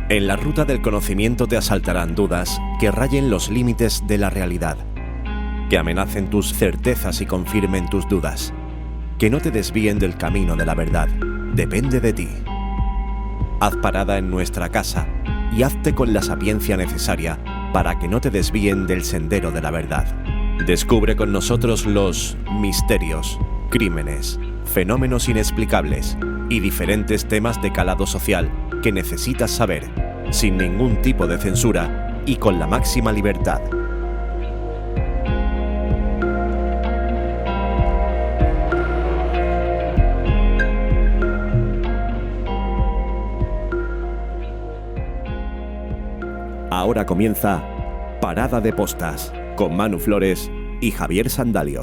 En la ruta del conocimiento te asaltarán dudas que rayen los límites de la realidad, que amenacen tus certezas y confirmen tus dudas, que no te desvíen del camino de la verdad. Depende de ti. Haz parada en nuestra casa y hazte con la sapiencia necesaria para que no te desvíen del sendero de la verdad. Descubre con nosotros los misterios, crímenes, fenómenos inexplicables y diferentes temas de calado social que necesitas saber, sin ningún tipo de censura y con la máxima libertad. Ahora comienza Parada de Postas con Manu Flores y Javier Sandalio.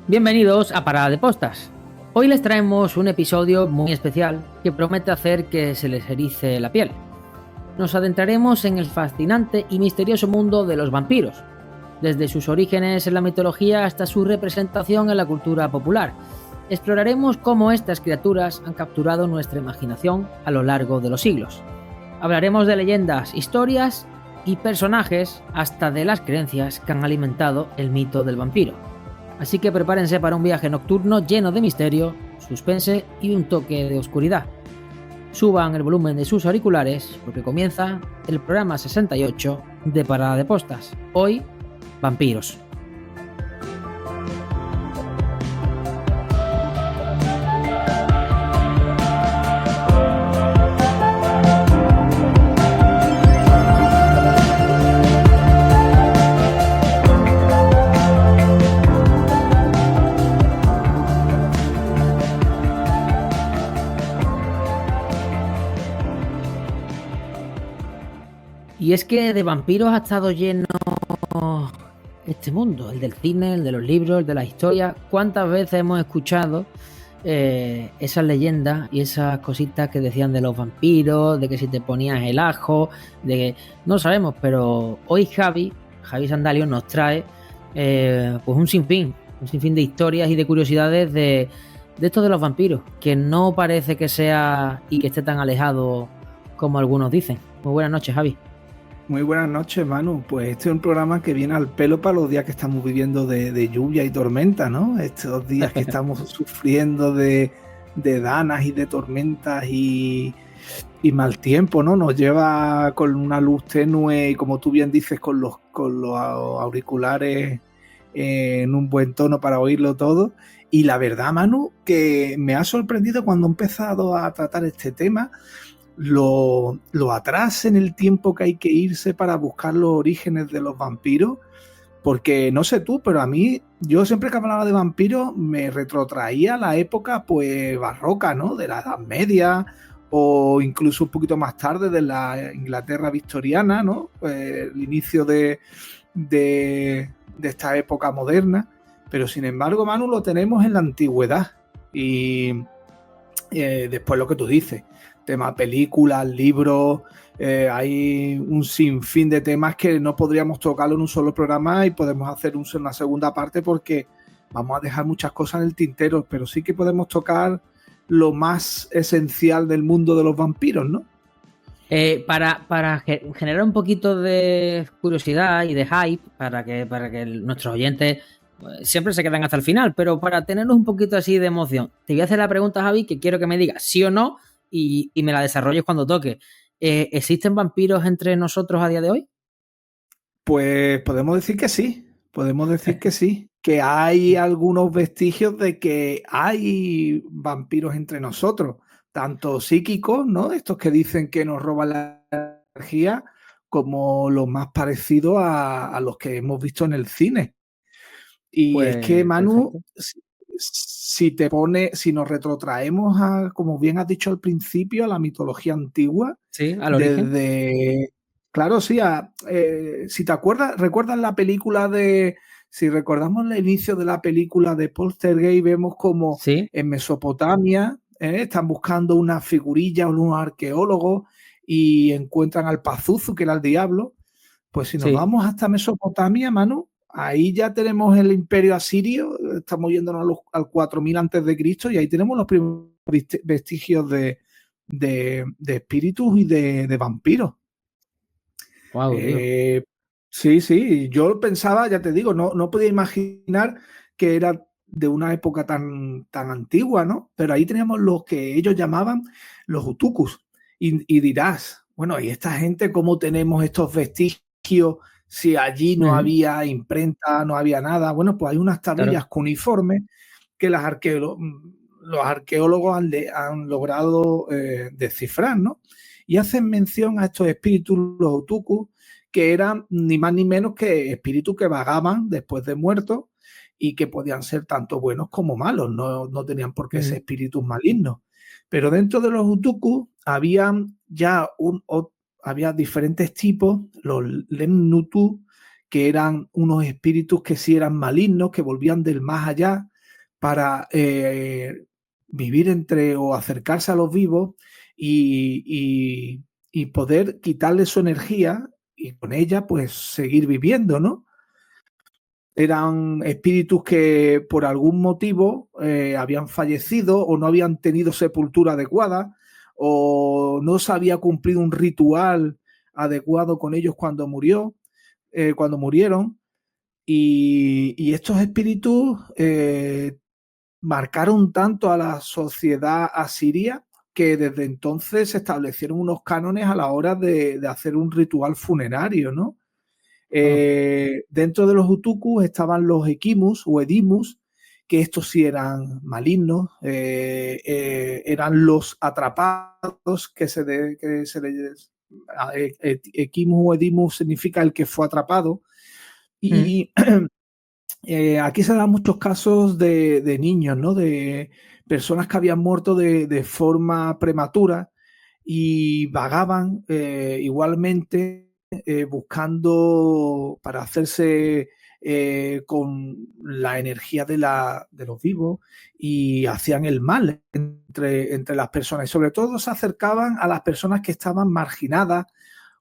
Bienvenidos a Parada de Postas. Hoy les traemos un episodio muy especial que promete hacer que se les erice la piel. Nos adentraremos en el fascinante y misterioso mundo de los vampiros, desde sus orígenes en la mitología hasta su representación en la cultura popular. Exploraremos cómo estas criaturas han capturado nuestra imaginación a lo largo de los siglos. Hablaremos de leyendas, historias y personajes, hasta de las creencias que han alimentado el mito del vampiro. Así que prepárense para un viaje nocturno lleno de misterio, suspense y un toque de oscuridad. Suban el volumen de sus auriculares porque comienza el programa 68 de Parada de Postas. Hoy, vampiros. Y es que de vampiros ha estado lleno este mundo, el del cine, el de los libros, el de la historia. ¿Cuántas veces hemos escuchado esas leyendas y esas cositas que decían de los vampiros, de que si te ponías el ajo, de que no sabemos? Pero hoy Javi Sandalio nos trae pues un sinfín de historias y de curiosidades de esto de los vampiros, que no parece que sea y que esté tan alejado como algunos dicen. Muy buenas noches, Javi. Muy buenas noches, Manu. Pues este es un programa que viene al pelo para los días que estamos viviendo de lluvia y tormenta, ¿no? Estos días que estamos sufriendo de danas y de tormentas y mal tiempo, ¿no? Nos lleva con una luz tenue y, como tú bien dices, con los auriculares en un buen tono para oírlo todo. Y la verdad, Manu, que me ha sorprendido cuando he empezado a tratar este tema lo atrás en el tiempo que hay que irse para buscar los orígenes de los vampiros, porque no sé tú, pero a mí, yo siempre que hablaba de vampiros me retrotraía a la época pues barroca, ¿no? De la Edad Media o incluso un poquito más tarde de la Inglaterra victoriana, ¿no? El inicio de esta época moderna, pero sin embargo, Manu, lo tenemos en la antigüedad y después lo que tú dices, tema películas, libros, hay un sinfín de temas que no podríamos tocarlo en un solo programa y podemos hacer una segunda parte porque vamos a dejar muchas cosas en el tintero, pero sí que podemos tocar lo más esencial del mundo de los vampiros, ¿no? Para generar un poquito de curiosidad y de hype, para que nuestros oyentes siempre se quedan hasta el final, pero para tenernos un poquito así de emoción, te voy a hacer la pregunta, Javi, que quiero que me digas sí o no y me la desarrolles cuando toque. ¿Existen vampiros entre nosotros a día de hoy? Pues podemos decir que sí, que hay algunos vestigios de que hay vampiros entre nosotros, tanto psíquicos, ¿no? Estos que dicen que nos roban la energía, como los más parecidos a los que hemos visto en el cine. Y es que, Pues Manu, perfecto. si nos retrotraemos a, como bien has dicho al principio, a la mitología antigua, Sí, al origen. desde, claro, sí, si te acuerdas, recuerdas la película si recordamos el inicio de la película de Poltergeist, vemos como Sí, en Mesopotamia están buscando unas figurillas, unos arqueólogos y encuentran al Pazuzu, que era el diablo. Pues si nos sí. vamos hasta Mesopotamia, Manu, ahí ya tenemos el imperio asirio, estamos yéndonos al 4000 antes de Cristo y ahí tenemos los primeros vestigios de espíritus y de vampiros. Wow, tío. Eh, sí, sí, yo pensaba, ya te digo, no podía imaginar que era de una época tan antigua, ¿no? Pero ahí teníamos los que ellos llamaban los Hutucus. Y dirás, bueno, ¿y esta gente cómo tenemos estos vestigios si allí no Ujú, había imprenta, no había nada? Bueno, pues hay unas claro. tablillas cuneiformes que los arqueólogos han logrado descifrar, ¿no? Y hacen mención a estos espíritus, los Hutucus, que eran ni más ni menos que espíritus que vagaban después de muertos y que podían ser tanto buenos como malos, no tenían por qué ser Ujú, espíritus malignos. Pero dentro de los Hutucus había diferentes tipos, los Lemnutu, que eran unos espíritus que sí eran malignos, que volvían del más allá para vivir entre o acercarse a los vivos y, y poder quitarle su energía y con ella pues seguir viviendo, ¿no? Eran espíritus que por algún motivo habían fallecido o no habían tenido sepultura adecuada o no se había cumplido un ritual adecuado con ellos cuando murieron. Y estos espíritus marcaron tanto a la sociedad asiria que desde entonces se establecieron unos cánones a la hora de hacer un ritual funerario, ¿no? wow. Dentro de los Hutucus estaban los Equimus o Edimus, que estos sí eran malignos, eran los atrapados, que se les Equimus o Edimus significa el que fue atrapado, Ujú, y aquí se dan muchos casos de niños, ¿no? De personas que habían muerto de forma prematura y vagaban igualmente buscando para hacerse con la energía de los vivos y hacían el mal entre las personas. Y sobre todo se acercaban a las personas que estaban marginadas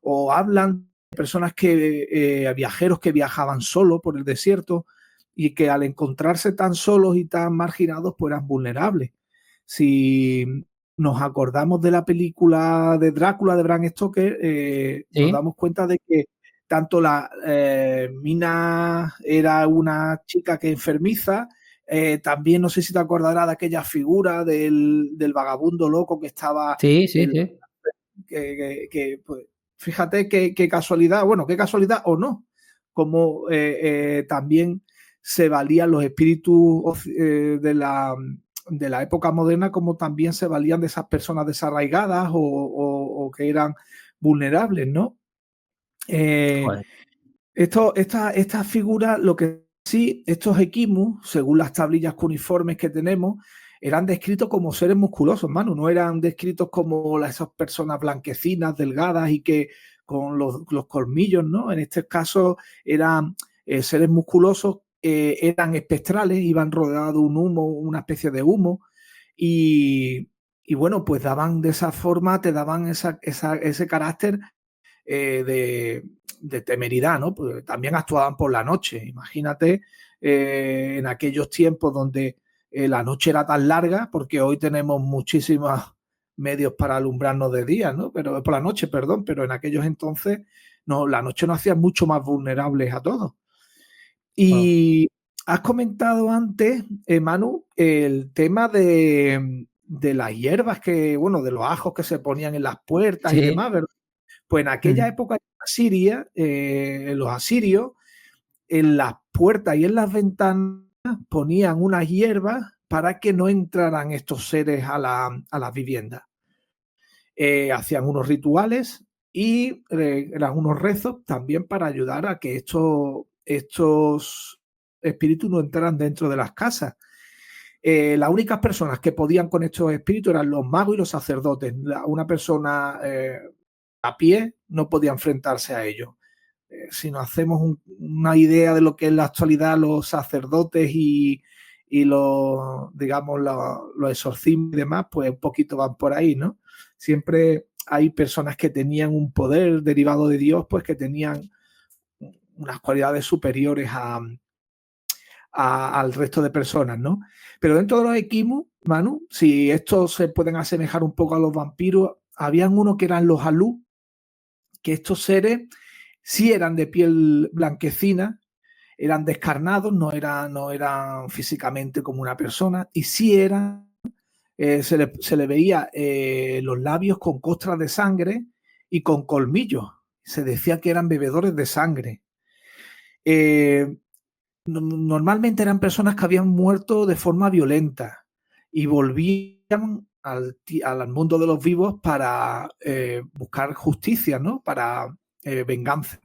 o hablan de personas viajeros que viajaban solo por el desierto y que al encontrarse tan solos y tan marginados, pues eran vulnerables. Si nos acordamos de la película de Drácula de Bram Stoker, nos sí, damos cuenta de que tanto la Mina era una chica que enfermiza, también no sé si te acordarás de aquella figura del vagabundo loco que estaba sí, sí, en sí. pues, fíjate qué casualidad, bueno, qué casualidad o no, como también se valían los espíritus de la época moderna, como también se valían de esas personas desarraigadas o que eran vulnerables, ¿no? Eh, Joder. estas figuras, lo que sí, estos equimus, según las tablillas cuneiformes que tenemos, eran descritos como seres musculosos, mano, no eran descritos como esas personas blanquecinas, delgadas y que con los colmillos, ¿no? En este caso eran seres musculosos, eran espectrales, iban rodeados de un humo, una especie de humo, y bueno, pues daban de esa forma, te daban ese carácter de temeridad, ¿no? Pues también actuaban por la noche. Imagínate en aquellos tiempos donde la noche era tan larga, porque hoy tenemos muchísimos medios para alumbrarnos de día, ¿no? Pero por la noche, perdón, pero en aquellos entonces no, la noche nos hacía mucho más vulnerables a todos. Wow. Y has comentado antes, Manu, el tema de las hierbas que, bueno, de los ajos que se ponían en las puertas y Sí. demás, ¿verdad? Pues en aquella Ujú, época Asiria, los asirios, en las puertas y en las ventanas ponían unas hierbas para que no entraran estos seres a las viviendas. Hacían unos rituales y eran unos rezos también para ayudar a que estos espíritus no entraran dentro de las casas. Las únicas personas que podían con estos espíritus eran los magos y los sacerdotes. Una persona a pie no podía enfrentarse a ellos. Si nos hacemos una idea de lo que es en la actualidad los sacerdotes y los exorcismos y demás, pues un poquito van por ahí, ¿no? Siempre hay personas que tenían un poder derivado de Dios, pues que tenían unas cualidades superiores al resto de personas, ¿no? Pero dentro de los Equimus, Manu, si estos se pueden asemejar un poco a los vampiros, habían uno que eran los Alú, que estos seres sí eran de piel blanquecina, eran descarnados, no eran físicamente como una persona, y sí eran, se le veía los labios con costras de sangre y con colmillos. Se decía que eran bebedores de sangre. Normalmente eran personas que habían muerto de forma violenta y volvían al mundo de los vivos para buscar justicia, ¿no? Para venganza.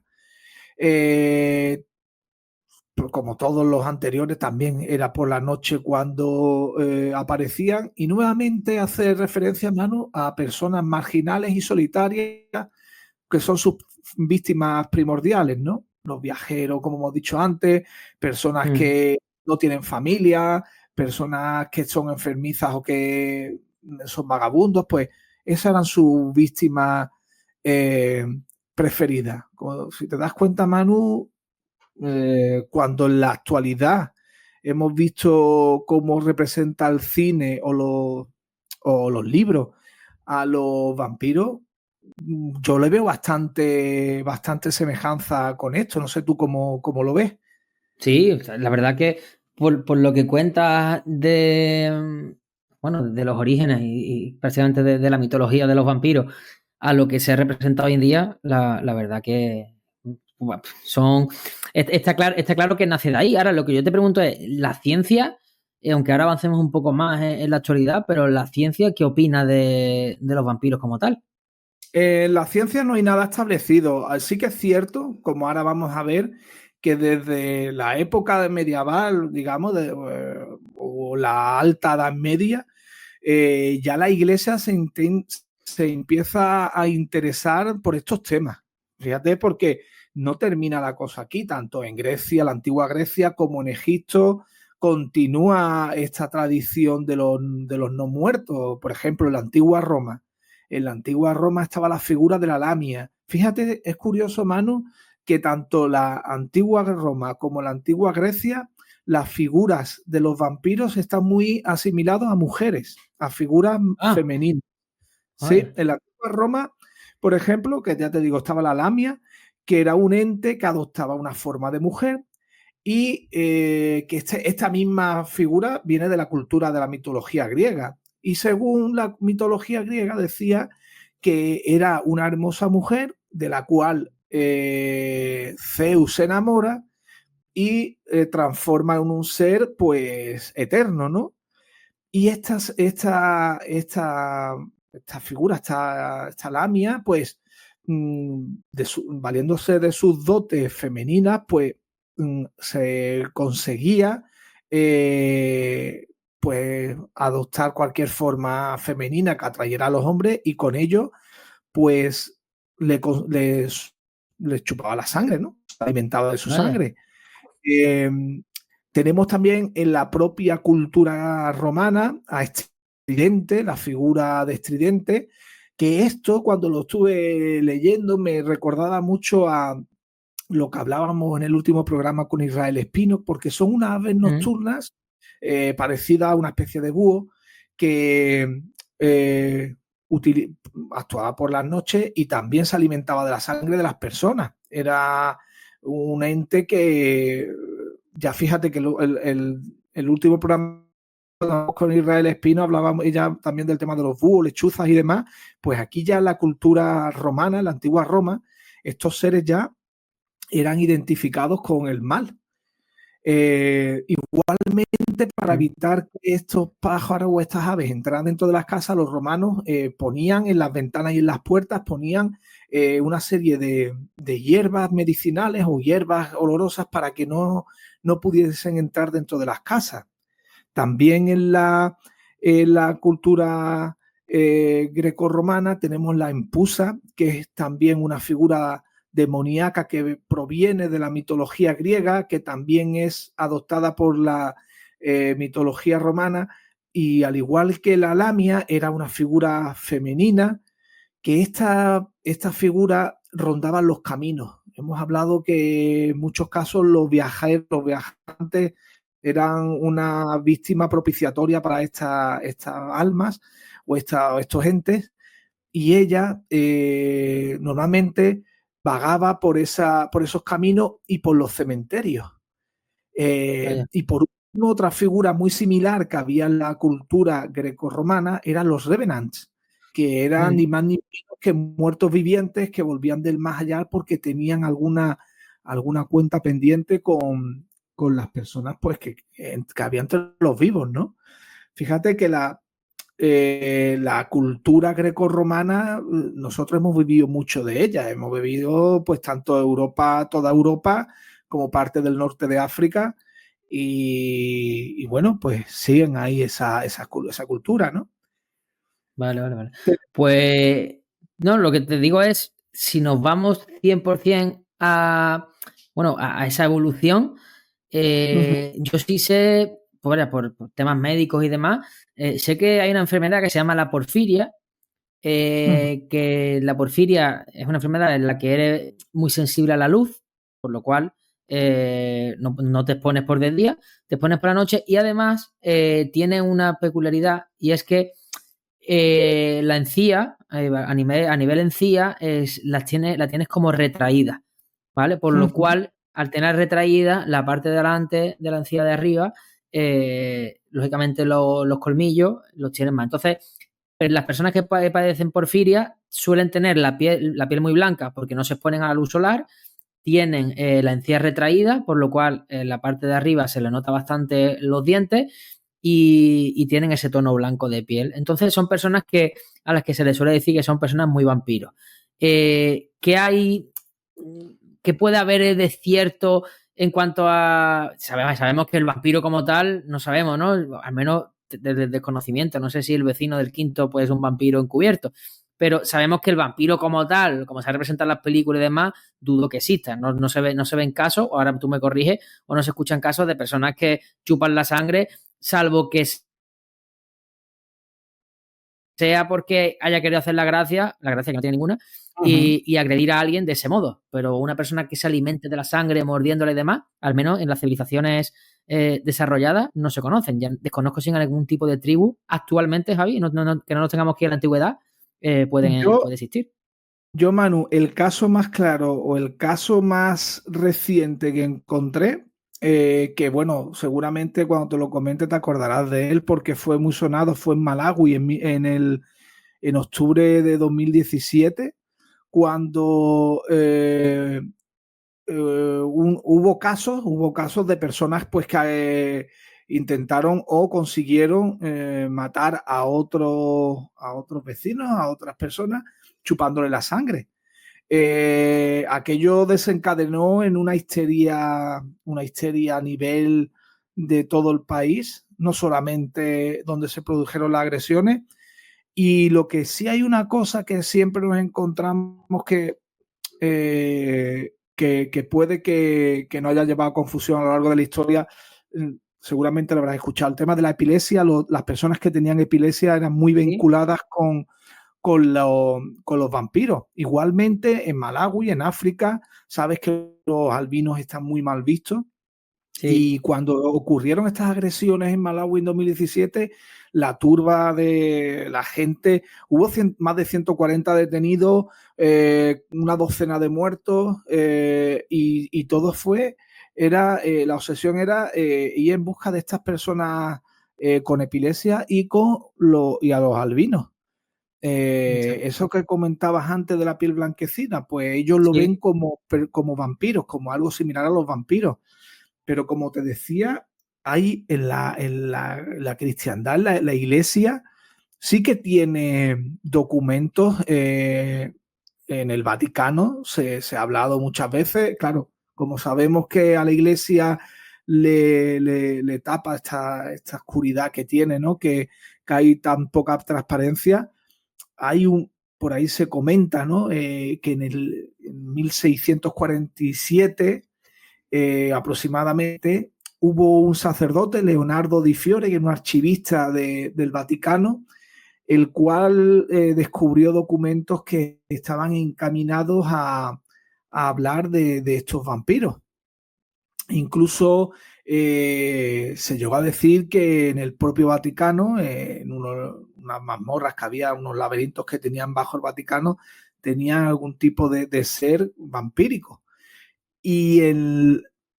Como todos los anteriores, también era por la noche cuando aparecían, y nuevamente hace referencia, Manu, a personas marginales y solitarias que son sus víctimas primordiales, ¿no? Los viajeros, como hemos dicho antes, personas que no tienen familia, personas que son enfermizas o que son vagabundos, pues esas eran sus víctimas preferidas. Como, si te das cuenta, Manu, cuando en la actualidad hemos visto cómo representa el cine o los libros a los vampiros, yo le veo bastante semejanza con esto. No sé tú cómo lo ves. Sí, la verdad que por lo que cuentas de los orígenes y precisamente de la mitología de los vampiros a lo que se ha representado hoy en día, la verdad que está claro que nace de ahí. Ahora, lo que yo te pregunto es, la ciencia, aunque ahora avancemos un poco más en la actualidad, pero la ciencia, ¿qué opina de los vampiros como tal? En la ciencia no hay nada establecido. Sí que es cierto, como ahora vamos a ver, que desde la época medieval, digamos, o la alta Edad Media, ya la Iglesia se empieza a interesar por estos temas. Fíjate, porque no termina la cosa aquí, tanto en Grecia, la antigua Grecia, como en Egipto, continúa esta tradición de los no muertos. Por ejemplo, en la antigua Roma. En la antigua Roma estaba la figura de la Lamia. Fíjate, es curioso, Manu, que tanto la antigua Roma como la antigua Grecia, las figuras de los vampiros están muy asimilados a mujeres, a figuras femeninas. Sí, en la antigua Roma, por ejemplo, que ya te digo, estaba la Lamia, que era un ente que adoptaba una forma de mujer, y que esta misma figura viene de la cultura de la mitología griega. Y según la mitología griega decía que era una hermosa mujer de la cual Zeus se enamora y transforma en un ser pues eterno, ¿no? Y esta figura, esta Lamia, pues valiéndose de sus dotes femeninas, pues se conseguía pues adoptar cualquier forma femenina que atrayera a los hombres, y con ello pues les chupaba la sangre, ¿no? Se alimentaba de su sangre. Tenemos también en la propia cultura romana a Estridente, la figura de Estridente, que esto, cuando lo estuve leyendo, me recordaba mucho a lo que hablábamos en el último programa con Israel Espino, porque son unas aves nocturnas parecidas a una especie de búho que actuaba por las noches y también se alimentaba de la sangre de las personas. Era un ente que, ya fíjate que el último programa con Israel Espino hablábamos ella también del tema de los búhos, lechuzas y demás. Pues aquí ya la cultura romana, la antigua Roma, estos seres ya eran identificados con el mal. Igualmente, para evitar que estos pájaros o estas aves entraran dentro de las casas, los romanos ponían en las ventanas y en las puertas, ponían una serie de hierbas medicinales o hierbas olorosas para que no pudiesen entrar dentro de las casas. También en la cultura grecorromana tenemos la empusa, que es también una figura demoníaca que proviene de la mitología griega, que también es adoptada por la mitología romana, y al igual que la lamia era una figura femenina, que esta figura rondaba los caminos. Hemos hablado que en muchos casos los viajantes eran una víctima propiciatoria para estas almas o estos entes, y ella normalmente vagaba por esos caminos y por los cementerios. Y por último, otra figura muy similar que había en la cultura grecorromana eran los revenants, que eran ni más ni menos que muertos vivientes que volvían del más allá porque tenían alguna cuenta pendiente con las personas pues que había entre los vivos, ¿no? Fíjate que la cultura grecorromana, nosotros hemos vivido mucho de ella, hemos vivido pues tanto Europa, toda Europa, como parte del norte de África, y bueno, pues siguen ahí esa cultura, ¿no? Vale. Pues no, lo que te digo es, si nos vamos 100% a esa evolución, yo sí sé, por temas médicos y demás, sé que hay una enfermedad que se llama la porfiria, que la porfiria es una enfermedad en la que eres muy sensible a la luz, por lo cual no te expones por el día, te expones por la noche, y además tiene una peculiaridad, y es que la encía, a nivel encía, la tienes como retraída, ¿vale? Por lo cual, al tener retraída la parte de delante de la encía de arriba, lógicamente los colmillos los tienen más. Entonces, las personas que padecen porfiria suelen tener la piel muy blanca porque no se exponen a la luz solar, tienen la encía retraída, por lo cual en la parte de arriba se le nota bastante los dientes, y tienen ese tono blanco de piel. Entonces son personas a las que se les suele decir que son personas muy vampiros. ¿Qué puede haber de cierto en cuanto a... Sabemos que el vampiro como tal, no sabemos, ¿no? Al menos desde el desconocimiento. No sé si el vecino del quinto pues, es un vampiro encubierto. Pero sabemos que el vampiro como tal, como se representa en las películas y demás, dudo que exista. No se ven casos, o ahora tú me corriges, o no se escuchan casos de personas que chupan la sangre, salvo que sea porque haya querido hacer la gracia que no tiene ninguna, y agredir a alguien de ese modo. Pero una persona que se alimente de la sangre, mordiéndole y demás, al menos en las civilizaciones desarrolladas, no se conocen. Ya desconozco si en algún tipo de tribu actualmente, Javi, que no nos tengamos que ir a la antigüedad, puede existir. Yo, Manu, el caso más claro o el caso más reciente que encontré, que bueno, seguramente cuando te lo comente te acordarás de él porque fue muy sonado, fue en Malawi en octubre de 2017, cuando hubo casos de personas pues que intentaron o consiguieron matar a otros vecinos, a otras personas, chupándole la sangre. Aquello desencadenó en una histeria a nivel de todo el país, no solamente donde se produjeron las agresiones. Y lo que sí hay una cosa que siempre nos encontramos que puede que no haya llevado a confusión a lo largo de la historia, seguramente lo habrás escuchado, el tema de la epilepsia. Las personas que tenían epilepsia eran muy vinculadas con los vampiros. Igualmente en Malawi, en África, sabes que los albinos están muy mal vistos. Sí. Y cuando ocurrieron estas agresiones en Malawi en 2017, la turba de la gente, hubo más de 140 detenidos, una docena de muertos, y todo la obsesión era ir en busca de estas personas con epilepsia y a los albinos. Eso que comentabas antes de la piel blanquecina, pues ellos lo ven como vampiros, como algo similar a los vampiros. Pero como te decía, hay en la cristiandad, la iglesia, sí que tiene documentos. En el Vaticano se ha hablado muchas veces, claro, como sabemos que a la iglesia le tapa esta oscuridad que tiene, ¿no? Que hay tan poca transparencia. Por ahí se comenta, ¿no? Que en 1647 aproximadamente hubo un sacerdote, Leonardo Di Fiore, que era un archivista del Vaticano, el cual descubrió documentos que estaban encaminados a hablar de estos vampiros. Incluso se llegó a decir que en el propio Vaticano, en unas mazmorras que había, unos laberintos que tenían bajo el Vaticano, tenían algún tipo de ser vampírico. Y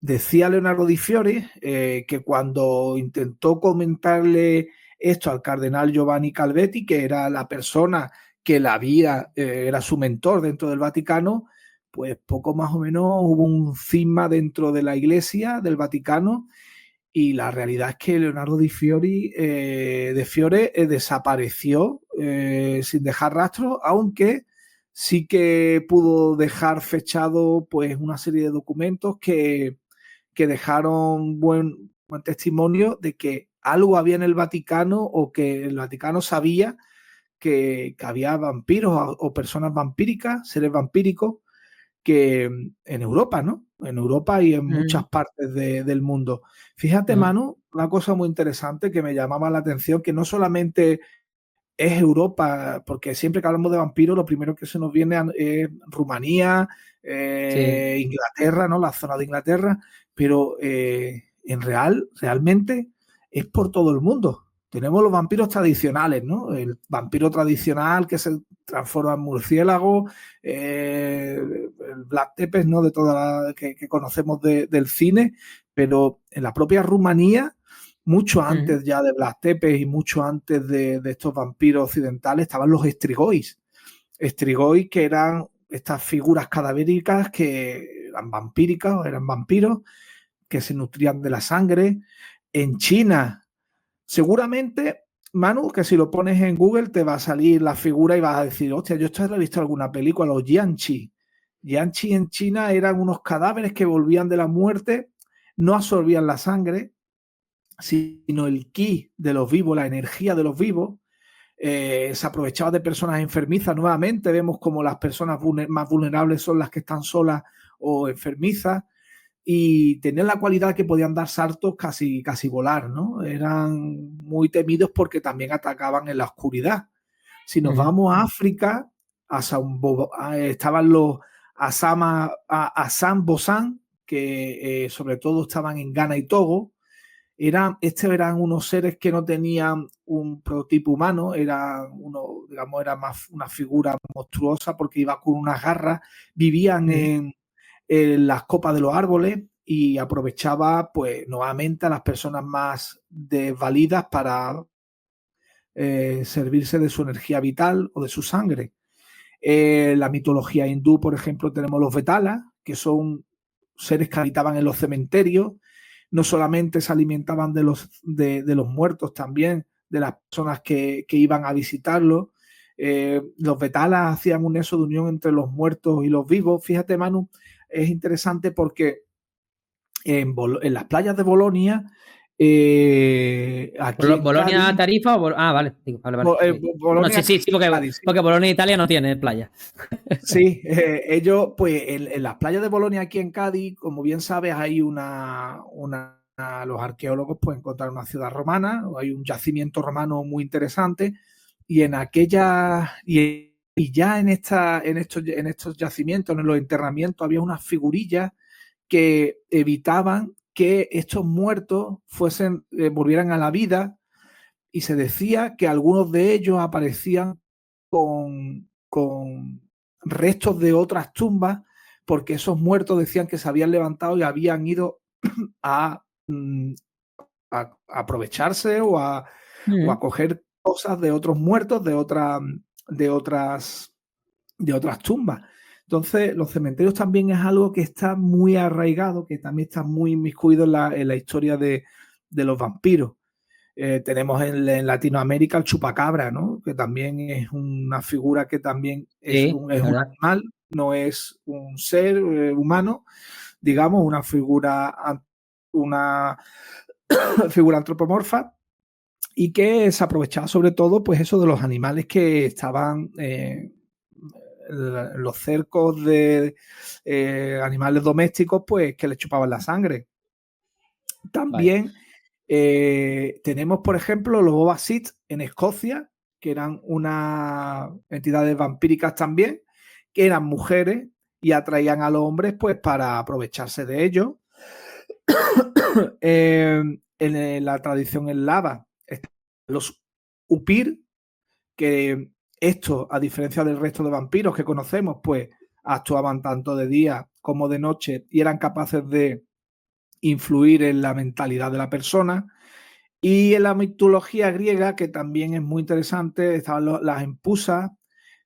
decía Leonardo Di Fiore que cuando intentó comentarle esto al cardenal Giovanni Calvetti, que era la persona que era su mentor dentro del Vaticano, pues poco más o menos hubo un cisma dentro de la iglesia del Vaticano, y la realidad es que Leonardo Di Fiore desapareció sin dejar rastro, aunque sí que pudo dejar fechado pues una serie de documentos que dejaron buen testimonio de que algo había en el Vaticano, o que el Vaticano sabía que había vampiros o personas vampíricas, seres vampíricos, que en Europa, ¿no? En Europa y en muchas partes del mundo. Fíjate, Manu, una cosa muy interesante que me llamaba la atención, que no solamente es Europa, porque siempre que hablamos de vampiros, lo primero que se nos viene es Rumanía, Inglaterra, ¿no? La zona de Inglaterra, pero realmente es por todo el mundo. Tenemos los vampiros tradicionales, ¿no? El vampiro tradicional que se transforma en murciélago, el Vlad Tepes, ¿no? De toda que conocemos del cine, pero en la propia Rumanía, mucho antes ya de Vlad Tepes y mucho antes de estos vampiros occidentales, estaban los estrigois. Estrigois, que eran estas figuras cadavéricas que eran vampíricas, eran vampiros, que se nutrían de la sangre. En China, seguramente, Manu, que si lo pones en Google te va a salir la figura y vas a decir, hostia, yo esto lo he visto en alguna película, los Yanchi. Yanchi en China eran unos cadáveres que volvían de la muerte, no absorbían la sangre, sino el ki de los vivos, la energía de los vivos. Se aprovechaba de personas enfermizas. Nuevamente vemos como las personas más vulnerables son las que están solas o enfermizas, y tenían la cualidad que podían dar saltos, casi volar, ¿no? Eran muy temidos porque también atacaban en la oscuridad. Si nos vamos a África, estaban los Assam Bosan, que sobre todo estaban en Ghana y Togo. Eran unos seres que no tenían un prototipo humano, era más una figura monstruosa porque iba con unas garras, vivían en las copas de los árboles y aprovechaba pues nuevamente a las personas más desvalidas para servirse de su energía vital o de su sangre. La mitología hindú, por ejemplo, tenemos los Vetalas, que son seres que habitaban en los cementerios. No solamente se alimentaban de los muertos, también de las personas que iban a visitarlos. Los Vetalas hacían un nexo de unión entre los muertos y los vivos. Fíjate, Manu, es interesante porque en las playas de Bolonia, aquí ¿Bolonia Cádiz, Tarifa o vale. Bolonia, no, sí, porque Bolonia, Italia, no tiene playa. Sí, ellos, pues en las playas de Bolonia, aquí en Cádiz, como bien sabes, hay los arqueólogos pueden encontrar una ciudad romana, hay un yacimiento romano muy interesante, y en aquella y ya en estos yacimientos, en los enterramientos, había unas figurillas que evitaban que estos muertos volvieran a la vida, y se decía que algunos de ellos aparecían con restos de otras tumbas, porque esos muertos decían que se habían levantado y habían ido a aprovecharse o a coger cosas de otros muertos, de otras de otras tumbas. Entonces, los cementerios también es algo que está muy arraigado, que también está muy inmiscuido en la historia de los vampiros. Tenemos en Latinoamérica el chupacabra, ¿no? Que también es una figura que también es un animal, no es un ser humano, digamos, una figura antropomorfa, y que se aprovechaba sobre todo, pues eso, de los animales que estaban los cercos de animales domésticos, pues que le chupaban la sangre. También tenemos, por ejemplo, los Boba Fett en Escocia, que eran unas entidades vampíricas también, que eran mujeres y atraían a los hombres pues para aprovecharse de ellos. En la tradición eslava, los Upir, que estos, a diferencia del resto de vampiros que conocemos, pues actuaban tanto de día como de noche y eran capaces de influir en la mentalidad de la persona. Y en la mitología griega, que también es muy interesante, estaban las empusas,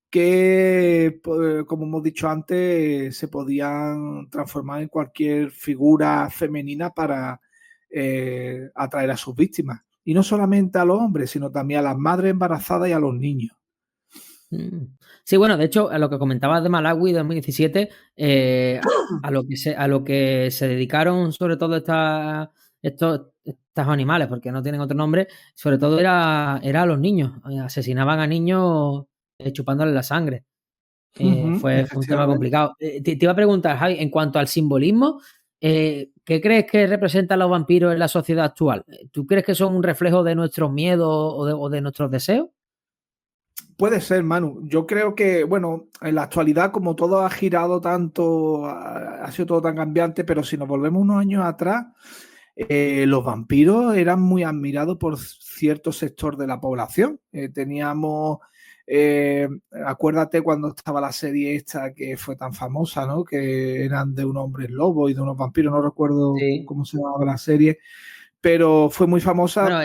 que, como hemos dicho antes, se podían transformar en cualquier figura femenina para atraer a sus víctimas. Y no solamente a los hombres, sino también a las madres embarazadas y a los niños. Sí, bueno, de hecho, a lo que comentabas de Malawi 2017, a lo que se dedicaron sobre todo estos animales, porque no tienen otro nombre, sobre todo era a los niños. Asesinaban a niños chupándoles la sangre. Fue un tema complicado. Te iba a preguntar, Javi, en cuanto al simbolismo, ¿qué crees que representan los vampiros en la sociedad actual? ¿Tú crees que son un reflejo de nuestros miedos o de nuestros deseos? Puede ser, Manu. Yo creo que, bueno, en la actualidad, como todo ha girado tanto, ha sido todo tan cambiante, pero si nos volvemos unos años atrás, los vampiros eran muy admirados por cierto sector de la población. Teníamos, acuérdate cuando estaba la serie esta que fue tan famosa, ¿no? Que eran de un hombre lobo y de unos vampiros, no recuerdo cómo se llamaba la serie, pero fue muy famosa. Bueno,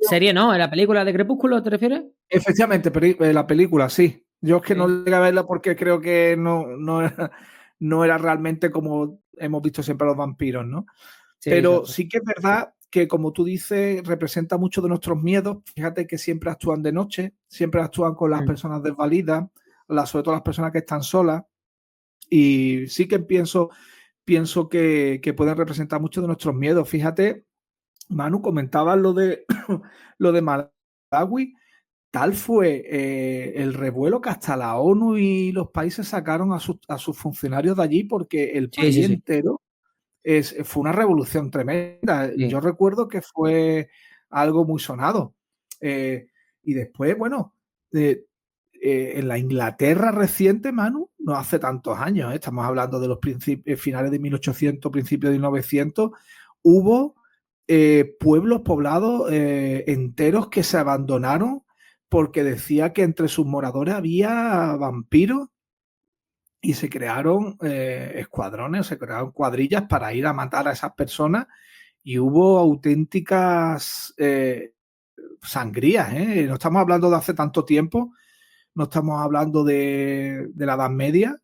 serie no, ¿en la película de Crepúsculo te refieres? Efectivamente, la película, sí. Yo es que no llegué a verla porque creo que no era realmente como hemos visto siempre a los vampiros, ¿no? Sí, pero exacto. Sí que es verdad que, como tú dices, representa mucho de nuestros miedos. Fíjate que siempre actúan de noche, siempre actúan con las personas desvalidas, sobre todo las personas que están solas. Y sí que pienso que pueden representar mucho de nuestros miedos. Fíjate, Manu, comentabas lo de Malawi. Tal fue el revuelo que hasta la ONU y los países sacaron a sus funcionarios de allí, porque el país entero fue una revolución tremenda. Sí. Yo recuerdo que fue algo muy sonado. Y después, bueno, en la Inglaterra reciente, Manu, no hace tantos años, estamos hablando de los finales de 1800, principios de 1900, hubo pueblos poblados enteros que se abandonaron porque decía que entre sus moradores había vampiros y se crearon escuadrones, se crearon cuadrillas para ir a matar a esas personas, y hubo auténticas sangrías. No estamos hablando de hace tanto tiempo, no estamos hablando de la Edad Media.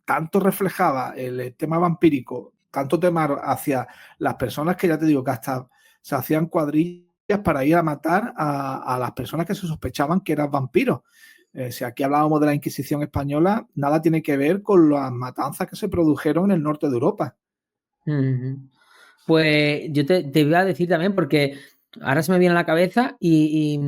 Tanto reflejaba el tema vampírico, tanto tema hacia las personas, que ya te digo que hasta se hacían cuadrillas para ir a matar a las personas que se sospechaban que eran vampiros. Si aquí hablábamos de la Inquisición española, nada tiene que ver con las matanzas que se produjeron en el norte de Europa. Pues yo te voy a decir también, porque ahora se me viene a la cabeza y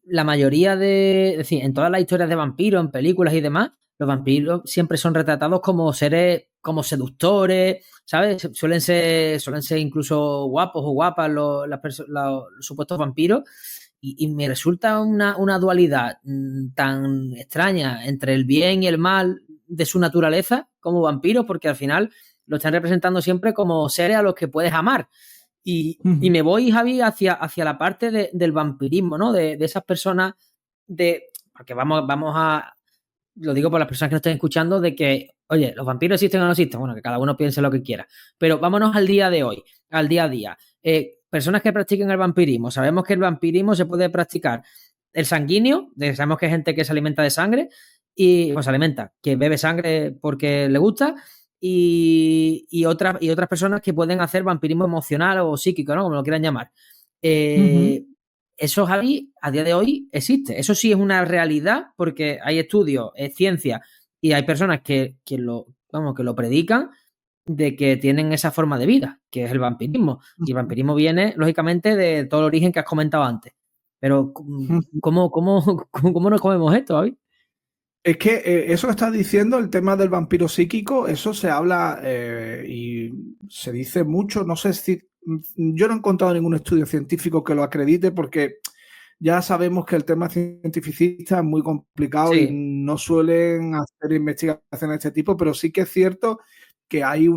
la mayoría es decir, en todas las historias de vampiros, en películas y demás, los vampiros siempre son retratados como seres, como seductores, ¿sabes? Suelen ser incluso guapos o guapas los supuestos vampiros, y me resulta una dualidad tan extraña entre el bien y el mal de su naturaleza como vampiros, porque al final lo están representando siempre como seres a los que puedes amar. Y me voy, Javi, hacia la parte del vampirismo, ¿no? De esas personas, porque vamos a, lo digo por las personas que nos estén escuchando, de que, oye, ¿los vampiros existen o no existen? Bueno, que cada uno piense lo que quiera. Pero vámonos al día de hoy, al día a día. Personas que practiquen el vampirismo. Sabemos que el vampirismo se puede practicar el sanguíneo, sabemos que hay gente que se alimenta de sangre y pues se alimenta, que bebe sangre porque le gusta, y otras personas que pueden hacer vampirismo emocional o psíquico, ¿no? Como lo quieran llamar. Eso, Javi, a día de hoy existe. Eso sí es una realidad porque hay estudios, es ciencia, y hay personas que lo predican, de que tienen esa forma de vida, que es el vampirismo. Y el vampirismo viene, lógicamente, de todo el origen que has comentado antes. Pero, ¿cómo nos comemos esto, Javi? Es que eso que estás diciendo, el tema del vampiro psíquico, eso se habla y se dice mucho. No sé si. Yo no he encontrado ningún estudio científico que lo acredite porque ya sabemos que el tema cientificista es muy complicado y no suelen hacer investigaciones de este tipo, pero sí que es cierto que hay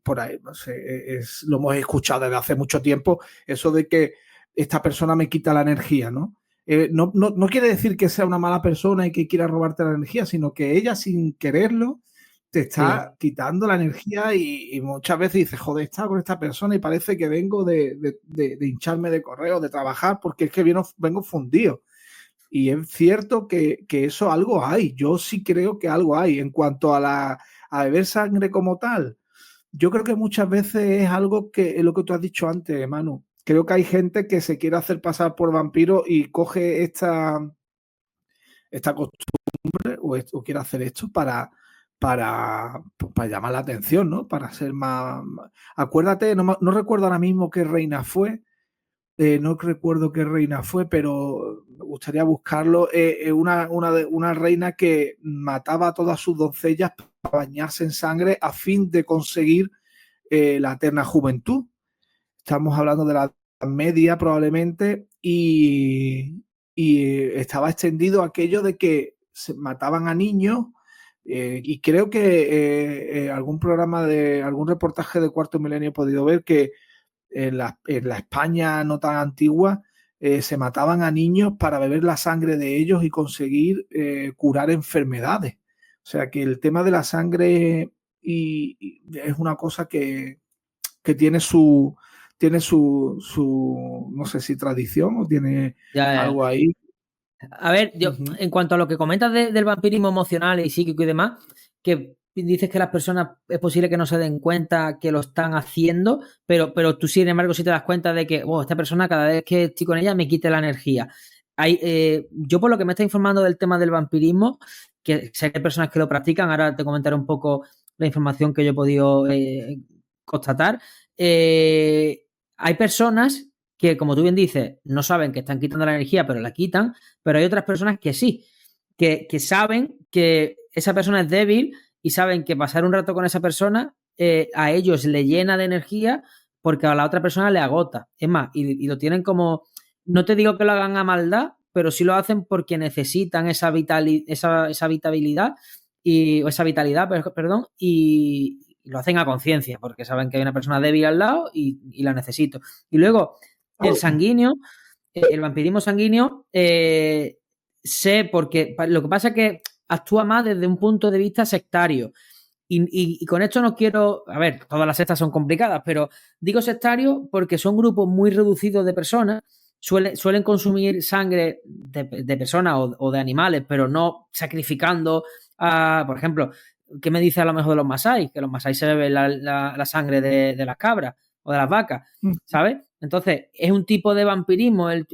por ahí, no sé, lo hemos escuchado desde hace mucho tiempo, eso de que esta persona me quita la energía, ¿no? No quiere decir que sea una mala persona y que quiera robarte la energía, sino que ella sin quererlo te está quitando la energía y muchas veces dices, joder, estaba con esta persona y parece que vengo de hincharme de correo, de trabajar, porque es que vengo fundido. Y es cierto que eso algo hay. Yo sí creo que algo hay. En cuanto a beber sangre como tal, yo creo que muchas veces es algo que es lo que tú has dicho antes, Manu. Creo que hay gente que se quiere hacer pasar por vampiro y coge esta costumbre o quiere hacer esto para llamar la atención, ¿no? Para ser más... Acuérdate, no recuerdo ahora mismo qué reina fue, pero me gustaría buscarlo. Una reina que mataba a todas sus doncellas para bañarse en sangre a fin de conseguir la eterna juventud. Estamos hablando de la Edad Media probablemente y estaba extendido aquello de que se mataban a niños y creo que algún reportaje de Cuarto Milenio he podido ver que en la España no tan antigua se mataban a niños para beber la sangre de ellos y conseguir curar enfermedades. O sea que el tema de la sangre es una cosa que tiene su no sé si tradición o tiene algo ahí. A ver, yo, en cuanto a lo que comentas del vampirismo emocional y psíquico y demás, que dices que las personas es posible que no se den cuenta que lo están haciendo, pero tú, sin embargo, sí te das cuenta de que esta persona, cada vez que estoy con ella, me quita la energía. Yo, por lo que me está informando del tema del vampirismo, que sé que hay personas que lo practican, ahora te comentaré un poco la información que yo he podido constatar. Hay personas que, como tú bien dices, no saben que están quitando la energía, pero la quitan, pero hay otras personas que sí, que saben que esa persona es débil y saben que pasar un rato con esa persona a ellos le llena de energía porque a la otra persona le agota. Es más, y lo tienen como, no te digo que lo hagan a maldad, pero sí lo hacen porque necesitan esa vitalidad y lo hacen a conciencia, porque saben que hay una persona débil al lado y la necesito. Y luego, el sanguíneo, el vampirismo sanguíneo, sé porque lo que pasa es que actúa más desde un punto de vista sectario. Y con esto no quiero... A ver, todas las sectas son complicadas, pero digo sectario porque son grupos muy reducidos de personas, suelen consumir sangre de personas o de animales, pero no sacrificando a... Por ejemplo, ¿qué me dice a lo mejor de los masái? Que los masái se beben la sangre de las cabras o de las vacas, ¿sabes? Entonces, es un tipo de vampirismo el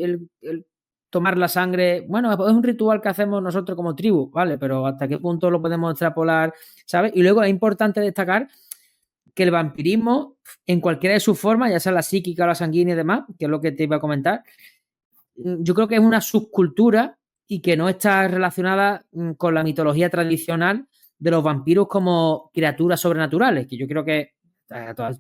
tomar la sangre. Bueno, es un ritual que hacemos nosotros como tribu, ¿vale? Pero ¿hasta qué punto lo podemos extrapolar, ¿sabes? Y luego es importante destacar que el vampirismo, en cualquiera de sus formas, ya sea la psíquica o la sanguínea y demás, que es lo que te iba a comentar, yo creo que es una subcultura y que no está relacionada con la mitología tradicional de los vampiros como criaturas sobrenaturales, que yo creo que a todos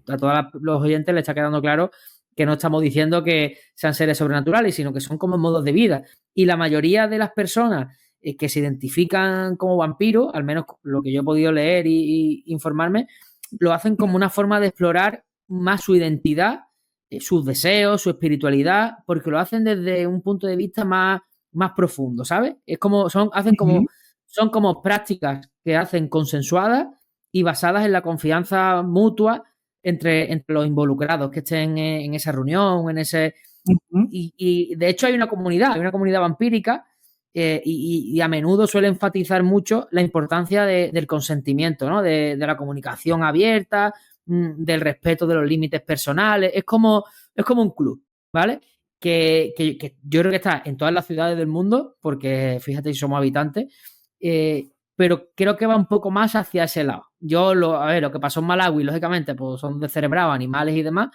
los oyentes les está quedando claro que no estamos diciendo que sean seres sobrenaturales, sino que son como modos de vida. Y la mayoría de las personas que se identifican como vampiros, al menos lo que yo he podido leer y informarme, lo hacen como una forma de explorar más su identidad, sus deseos, su espiritualidad, porque lo hacen desde un punto de vista más profundo, ¿sabes? Es como, son como prácticas que hacen consensuadas y basadas en la confianza mutua entre los involucrados que estén en esa reunión, en ese y de hecho hay una comunidad vampírica y a menudo suele enfatizar mucho la importancia del consentimiento, ¿no? De la comunicación abierta, del respeto de los límites personales. Es como un club, ¿vale? Que yo creo que está en todas las ciudades del mundo, porque fíjate si somos habitantes, pero creo que va un poco más hacia ese lado. Lo que pasó en Malawi, lógicamente, pues son descerebrados, animales y demás,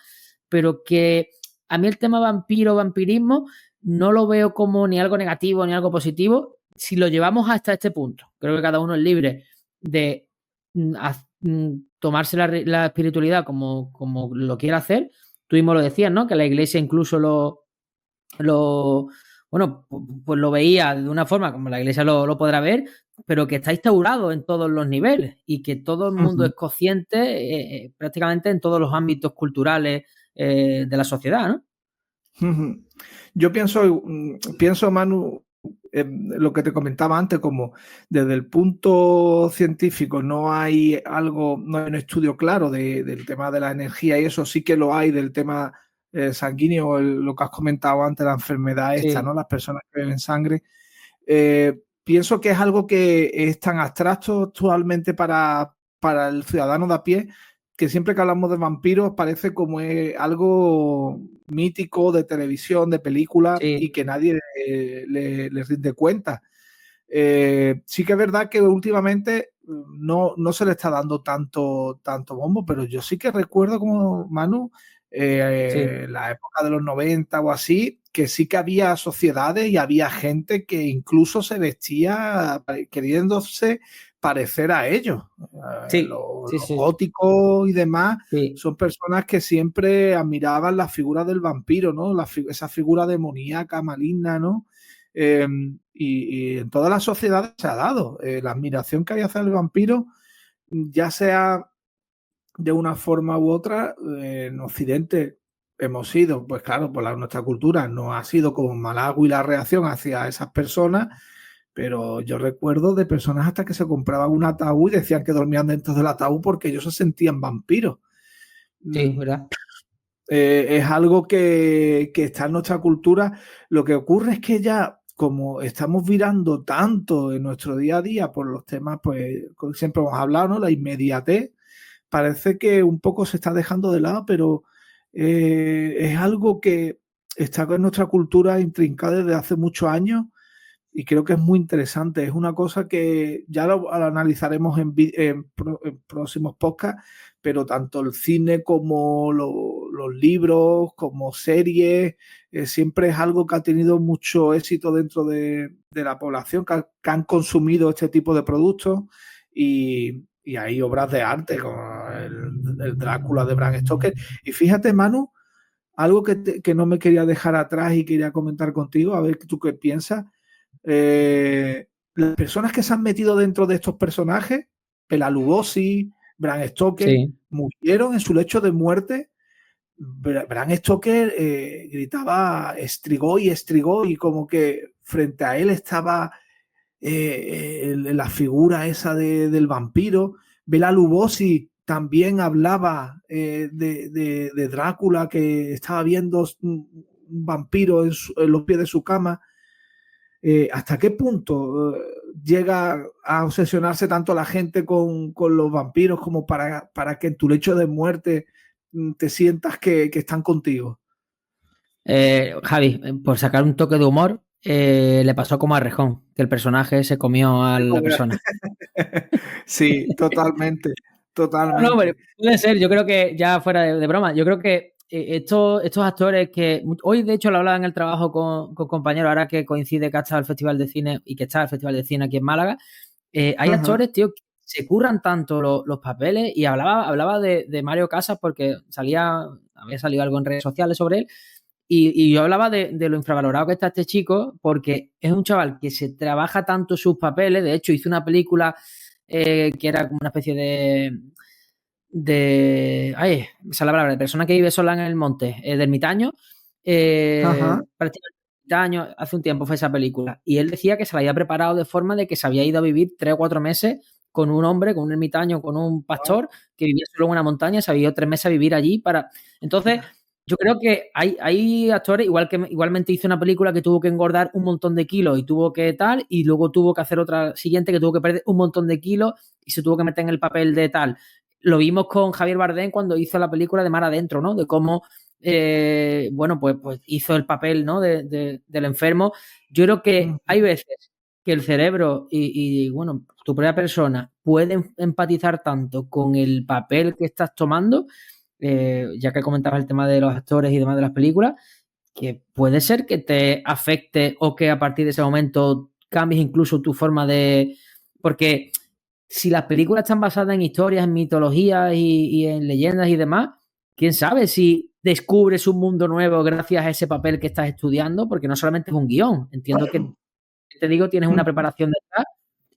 pero que a mí el tema vampirismo, no lo veo como ni algo negativo ni algo positivo si lo llevamos hasta este punto. Creo que cada uno es libre de tomarse la espiritualidad como lo quiera hacer. Tú mismo lo decías, ¿no? Que la iglesia incluso bueno, pues lo veía de una forma como la iglesia lo podrá ver, pero que está instaurado en todos los niveles y que todo el mundo es consciente prácticamente en todos los ámbitos culturales de la sociedad, ¿no? Yo pienso, Manu, lo que te comentaba antes, como desde el punto científico no hay un estudio claro del tema de la energía, y eso sí que lo hay del tema sanguíneo, lo que has comentado antes, la enfermedad esta, ¿no? Las personas que beben sangre. Pienso que es algo que es tan abstracto actualmente para el ciudadano de a pie, que siempre que hablamos de vampiros parece como algo mítico de televisión, de película, y que nadie le rinde cuenta. Sí que es verdad que últimamente no se le está dando tanto bombo, pero yo sí que recuerdo como Manu, la época de los 90 o así, que sí que había sociedades y había gente que incluso se vestía queriéndose parecer a ellos. Los góticos y demás son personas que siempre admiraban la figura del vampiro, ¿no? Esa figura demoníaca, maligna, ¿no? Y en todas las sociedades se ha dado la admiración que hay hacia el vampiro, ya sea de una forma u otra. En Occidente hemos sido, pues claro, por nuestra cultura no ha sido como Malawi la reacción hacia esas personas, pero yo recuerdo de personas hasta que se compraban un ataúd y decían que dormían dentro del ataúd porque ellos se sentían vampiros. Sí, ¿verdad? Es algo que está en nuestra cultura. Lo que ocurre es que ya, como estamos virando tanto en nuestro día a día por los temas, pues siempre hemos hablado, ¿no? La inmediatez, parece que un poco se está dejando de lado, pero es algo que está en nuestra cultura intrincada desde hace muchos años y creo que es muy interesante. Es una cosa que ya lo analizaremos en próximos podcasts, pero tanto el cine como los libros, como series, siempre es algo que ha tenido mucho éxito dentro de la población, que han consumido este tipo de productos, y hay obras de arte como el Drácula de Bram Stoker. Y fíjate, Manu, algo que no me quería dejar atrás y quería comentar contigo, a ver tú qué piensas. Las personas que se han metido dentro de estos personajes, Bela Lugosi, Bram Stoker, murieron en su lecho de muerte. Bram Stoker gritaba estrigó y como que frente a él estaba la figura esa del vampiro. Bela Lugosi también hablaba de Drácula, que estaba viendo un vampiro en los pies de su cama. ¿Hasta qué punto llega a obsesionarse tanto la gente con los vampiros como para que en tu lecho de muerte te sientas que están contigo? Javi, por sacar un toque de humor, le pasó como a Rejón, que el personaje se comió a la persona. Sí, totalmente. No, pero puede ser, yo creo que ya fuera de broma, yo creo que estos actores que hoy de hecho lo hablaba en el trabajo con compañeros, ahora que coincide que ha estado el Festival de Cine y que está el Festival de Cine aquí en Málaga, hay actores, tío, que se curran tanto los papeles, y hablaba de Mario Casas porque había salido algo en redes sociales sobre él, y yo hablaba de lo infravalorado que está este chico, porque es un chaval que se trabaja tanto sus papeles. De hecho hizo una película que era como una especie esa es la palabra, de persona que vive sola en el monte, de ermitaño, prácticamente ermitaño. Hace un tiempo fue esa película, y él decía que se la había preparado de forma de que se había ido a vivir 3 o 4 meses con un hombre, con un ermitaño, con un pastor que vivía solo en una montaña, se había ido 3 meses a vivir allí entonces Yo creo que hay actores, igualmente hizo una película que tuvo que engordar un montón de kilos y tuvo que tal, y luego tuvo que hacer otra siguiente que tuvo que perder un montón de kilos y se tuvo que meter en el papel de tal. Lo vimos con Javier Bardem cuando hizo la película de Mar Adentro, ¿no? De cómo, bueno, pues hizo el papel, ¿no? Del enfermo. Yo creo que hay veces que el cerebro bueno, tu propia persona puede empatizar tanto con el papel que estás tomando, ya que comentabas el tema de los actores y demás de las películas, que puede ser que te afecte o que a partir de ese momento cambies incluso tu forma de... Porque si las películas están basadas en historias, en mitologías y en leyendas y demás, quién sabe si descubres un mundo nuevo gracias a ese papel que estás estudiando, porque no solamente es un guión. Entiendo que, te digo, tienes una preparación detrás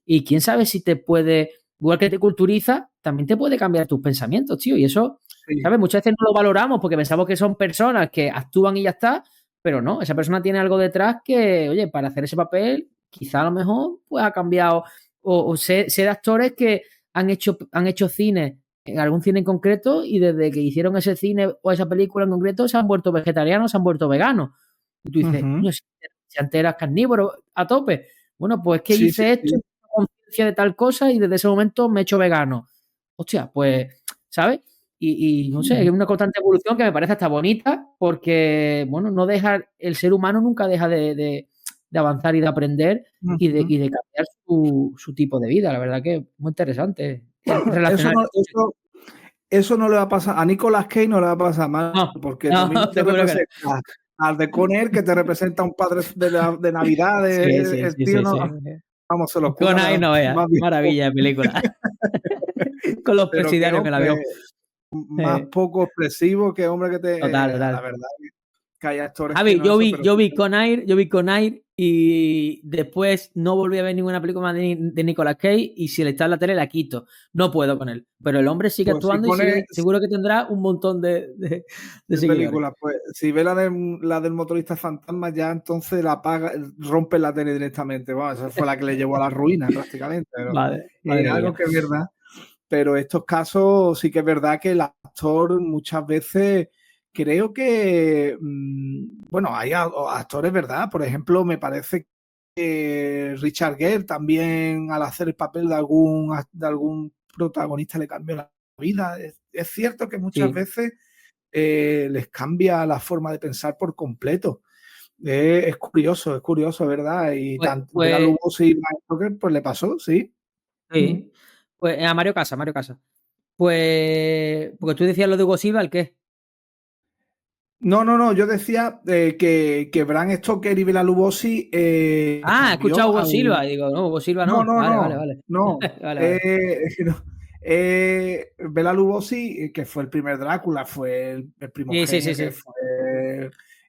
y quién sabe si te puede, igual que te culturiza, también te puede cambiar tus pensamientos, tío. Y eso, ¿sabes? Muchas veces no lo valoramos porque pensamos que son personas que actúan y ya está, pero no, esa persona tiene algo detrás que, oye, para hacer ese papel, quizá a lo mejor pues ha cambiado. O sé de actores que han hecho cine, en algún cine en concreto, y desde que hicieron ese cine o esa película en concreto se han vuelto vegetarianos, se han vuelto veganos. Y tú dices, coño, si antes eras carnívoro a tope. Bueno, pues que hice esto, conciencia de tal cosa y desde ese momento me he hecho vegano. Hostia, pues, ¿sabes? Y no sé, es una constante evolución que me parece hasta bonita porque, bueno, no deja, el ser humano nunca deja de avanzar y de aprender y de cambiar su tipo de vida. La verdad que es muy interesante. Eso no le va a pasar, a Nicolas Cage no le va a pasar mal, porque también te representa al de Conner, que te representa a un padre de Navidad, el tío no... Vamos, se lo Con ahí no veas, maravilla de película. Con los presidiarios en el avión. Más poco expresivo que hombre que te... Total. La verdad que hay actores Javi, que yo vi Con Air y después no volví a ver ninguna película más de Nicolas Cage, y si le está en la tele la quito. No puedo con él. Pero el hombre sigue actuando y seguro que tendrá un montón de películas. Pues si ve la del motorista fantasma, ya entonces la apaga, rompe la tele directamente. Bueno, esa fue la que le llevó a la ruina prácticamente. Pero vale, algo que es verdad. Pero estos casos sí que es verdad que el actor muchas veces... Creo que, bueno, hay actores, ¿verdad? Por ejemplo, me parece que Richard Gere también, al hacer el papel de algún protagonista, le cambió la vida. Es cierto que muchas veces les cambia la forma de pensar por completo. Es curioso, ¿verdad? Y tanto a Lugosi y Bram Stoker, pues le pasó, sí. Sí. Pues a Mario Casas. Pues, porque tú decías lo de Hugo Silva, ¿el qué? No, yo decía que Bram Stoker y Bela Lugosi... he escuchado Hugo Silva, y digo, no, Hugo Silva no. Vale. No, Bela Lugosi, que fue el primer Drácula, fue el primogénito, sí.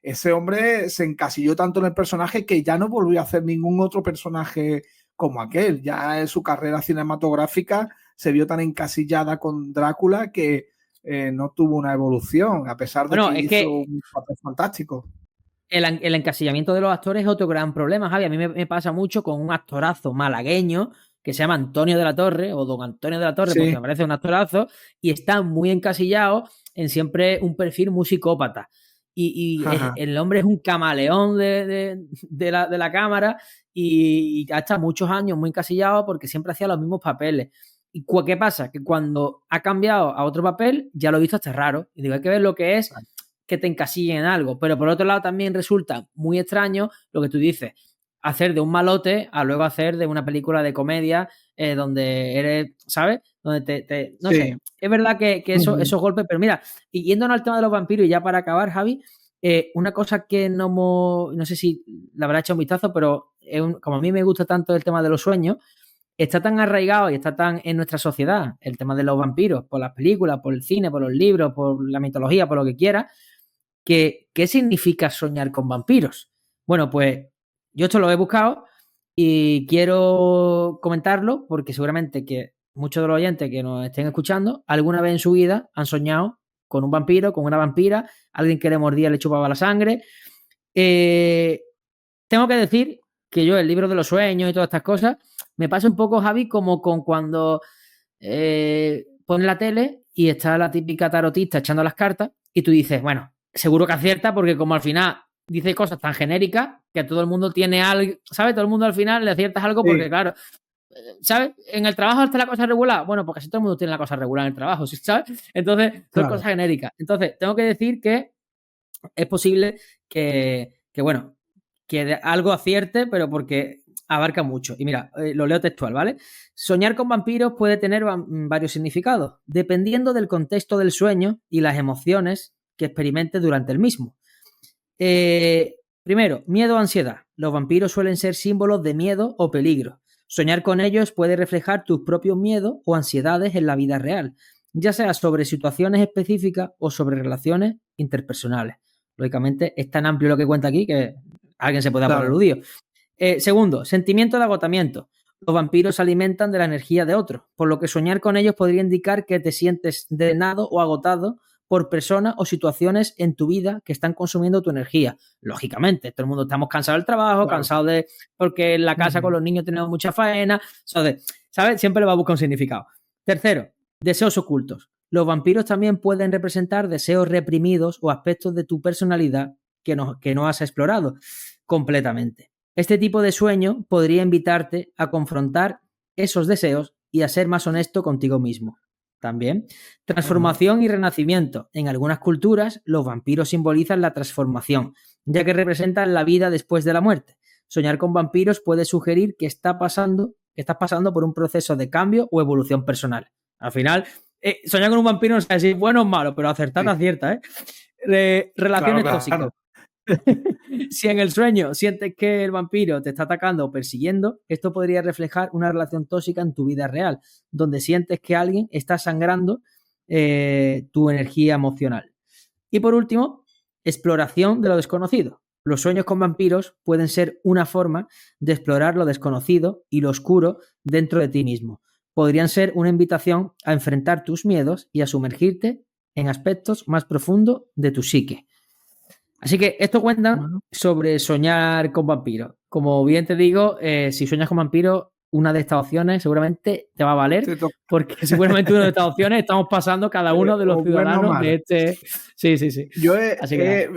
Ese hombre se encasilló tanto en el personaje que ya no volvió a hacer ningún otro personaje como aquel. Ya en su carrera cinematográfica se vio tan encasillada con Drácula que no tuvo una evolución, a pesar de que hizo un papel fantástico. El encasillamiento de los actores es otro gran problema, Javi. A mí me pasa mucho con un actorazo malagueño que se llama Antonio de la Torre, o Don Antonio de la Torre, porque me parece un actorazo, y está muy encasillado en siempre un perfil muy psicópata. Y el hombre es un camaleón de la cámara y ha estado muchos años muy encasillado porque siempre hacía los mismos papeles. ¿Y qué pasa? Que cuando ha cambiado a otro papel, ya lo he visto hasta raro. Y digo, hay que ver lo que es que te encasillen en algo. Pero por otro lado también resulta muy extraño lo que tú dices, hacer de un malote a luego hacer de una película de comedia donde eres, ¿sabes? Donde no sé. Es verdad que esos golpes, pero mira, y yéndonos al tema de los vampiros y ya para acabar, Javi, una cosa que no sé si la habrá hecho un vistazo, pero como a mí me gusta tanto el tema de los sueños, está tan arraigado y está tan en nuestra sociedad el tema de los vampiros, por las películas, por el cine, por los libros, por la mitología, por lo que quiera, que ¿qué significa soñar con vampiros? Bueno, pues yo esto lo he buscado y quiero comentarlo porque seguramente que muchos de los oyentes que nos estén escuchando alguna vez en su vida han soñado con un vampiro, con una vampira, alguien que le mordía, le chupaba la sangre. Tengo que decir que yo el libro de los sueños y todas estas cosas me pasa un poco, Javi, como con cuando pones la tele y está la típica tarotista echando las cartas y tú dices, bueno, seguro que acierta porque como al final dice cosas tan genéricas que todo el mundo tiene algo, ¿sabes? Todo el mundo al final le aciertas algo porque, claro, ¿sabes? En el trabajo está la cosa regular. Bueno, porque casi todo el mundo tiene la cosa regular en el trabajo, ¿sabes? Entonces, son cosas genéricas. Entonces, tengo que decir que es posible que algo acierte, pero porque abarca mucho. Y mira, lo leo textual, ¿vale? Soñar con vampiros puede tener varios significados, dependiendo del contexto del sueño y las emociones que experimentes durante el mismo. Primero, miedo o ansiedad. Los vampiros suelen ser símbolos de miedo o peligro. Soñar con ellos puede reflejar tus propios miedos o ansiedades en la vida real, ya sea sobre situaciones específicas o sobre relaciones interpersonales. Lógicamente, es tan amplio lo que cuenta aquí que alguien se puede dar por aludido. Segundo, sentimiento de agotamiento. Los vampiros se alimentan de la energía de otros, por lo que soñar con ellos podría indicar que te sientes drenado o agotado por personas o situaciones en tu vida que están consumiendo tu energía. Lógicamente, todo el mundo estamos cansados del trabajo, cansados de... porque en la casa con los niños tenemos mucha faena, ¿sabes? Siempre le va a buscar un significado. Tercero, deseos ocultos. Los vampiros también pueden representar deseos reprimidos o aspectos de tu personalidad que no has explorado completamente. Este tipo de sueño podría invitarte a confrontar esos deseos y a ser más honesto contigo mismo. También, transformación y renacimiento. En algunas culturas, los vampiros simbolizan la transformación, ya que representan la vida después de la muerte. Soñar con vampiros puede sugerir que estás pasando por un proceso de cambio o evolución personal. Al final, soñar con un vampiro no sé si es bueno o malo, pero acertar acierta, ¿eh? Relaciones tóxicas. Si en el sueño sientes que el vampiro te está atacando o persiguiendo, esto podría reflejar una relación tóxica en tu vida real, donde sientes que alguien está sangrando tu energía emocional. Y por último, exploración de lo desconocido. Los sueños con vampiros pueden ser una forma de explorar lo desconocido y lo oscuro dentro de ti mismo. Podrían ser una invitación a enfrentar tus miedos y a sumergirte en aspectos más profundos de tu psique. Así que esto cuenta sobre soñar con vampiros. Como bien te digo, si sueñas con vampiros, una de estas opciones seguramente te va a valer, porque seguramente una de estas opciones estamos pasando cada uno de los ciudadanos de este... Sí.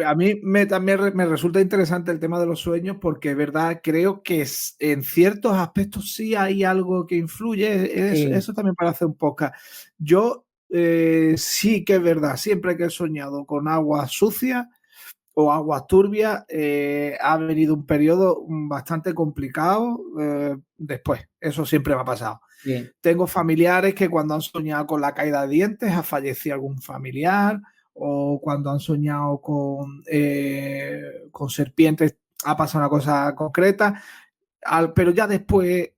A mí también me resulta interesante el tema de los sueños, porque es verdad, creo que en ciertos aspectos sí hay algo que influye. Eso también para hacer un podcast. Yo sí que es verdad, siempre que he soñado con agua sucia o aguas turbias, ha venido un periodo bastante complicado después. Eso siempre me ha pasado. Bien. Tengo familiares que cuando han soñado con la caída de dientes ha fallecido algún familiar, o cuando han soñado con serpientes ha pasado una cosa concreta, pero ya después,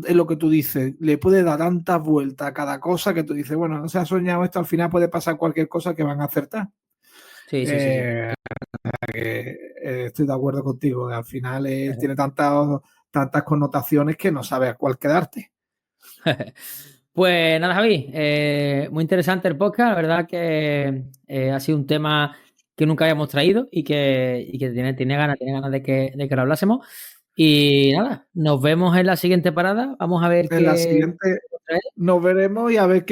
es lo que tú dices, le puede dar tantas vueltas a cada cosa que tú dices, bueno, no se ha soñado esto, al final puede pasar cualquier cosa que van a acertar. Sí. Estoy de acuerdo contigo, que al final tiene tantas connotaciones que no sabes a cuál quedarte. Pues nada, Javi, muy interesante el podcast, la verdad que ha sido un tema que nunca habíamos traído y que tiene ganas de que lo hablásemos. Y nada, nos vemos en la siguiente parada. Vamos a ver en la siguiente nos veremos y a ver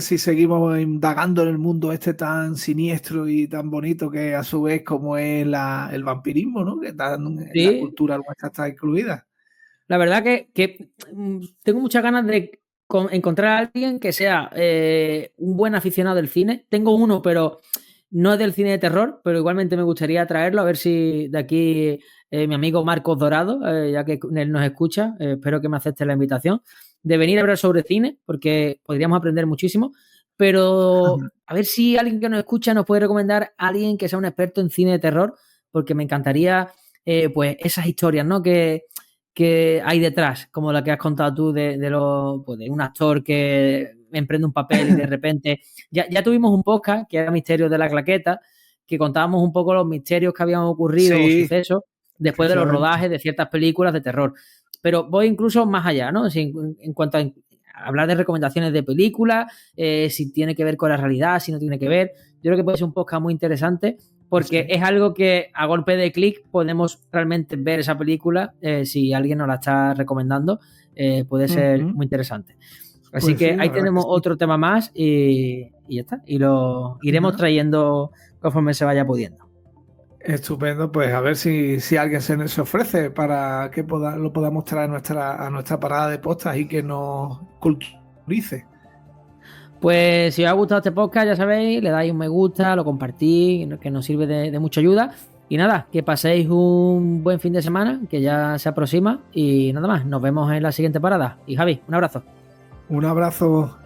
si seguimos indagando en el mundo este tan siniestro y tan bonito que a su vez como es el vampirismo, ¿no? Que en la cultura nuestra está incluida. La verdad que tengo muchas ganas de encontrar a alguien que sea un buen aficionado del cine. Tengo uno, pero no es del cine de terror, pero igualmente me gustaría traerlo, a ver si de aquí mi amigo Marcos Dorado, ya que él nos escucha, espero que me acepte la invitación, de venir a hablar sobre cine, porque podríamos aprender muchísimo, pero a ver si alguien que nos escucha nos puede recomendar a alguien que sea un experto en cine de terror, porque me encantaría pues esas historias, ¿no? que hay detrás, como la que has contado tú de un actor que emprende un papel y de repente... Ya tuvimos un podcast que era Misterios de la Claqueta, que contábamos un poco los misterios que habían ocurrido, los sucesos, después de los rodajes de ciertas películas de terror. Pero voy incluso más allá, ¿no? En cuanto a hablar de recomendaciones de películas, si tiene que ver con la realidad, si no tiene que ver. Yo creo que puede ser un podcast muy interesante, porque es algo que a golpe de clic podemos realmente ver esa película. Si alguien nos la está recomendando, puede ser muy interesante. Así Pues que sí, la ahí verdad tenemos que sí. otro tema más y ya está. Y lo iremos Ajá. trayendo conforme se vaya pudiendo. Estupendo, pues a ver si alguien se ofrece para que lo podamos traer a nuestra parada de postas y que nos culturice. Pues si os ha gustado este podcast, ya sabéis, le dais un me gusta, lo compartís, que nos sirve de mucha ayuda. Y nada, que paséis un buen fin de semana, que ya se aproxima. Y nada más, nos vemos en la siguiente parada. Y Javi, un abrazo. Un abrazo.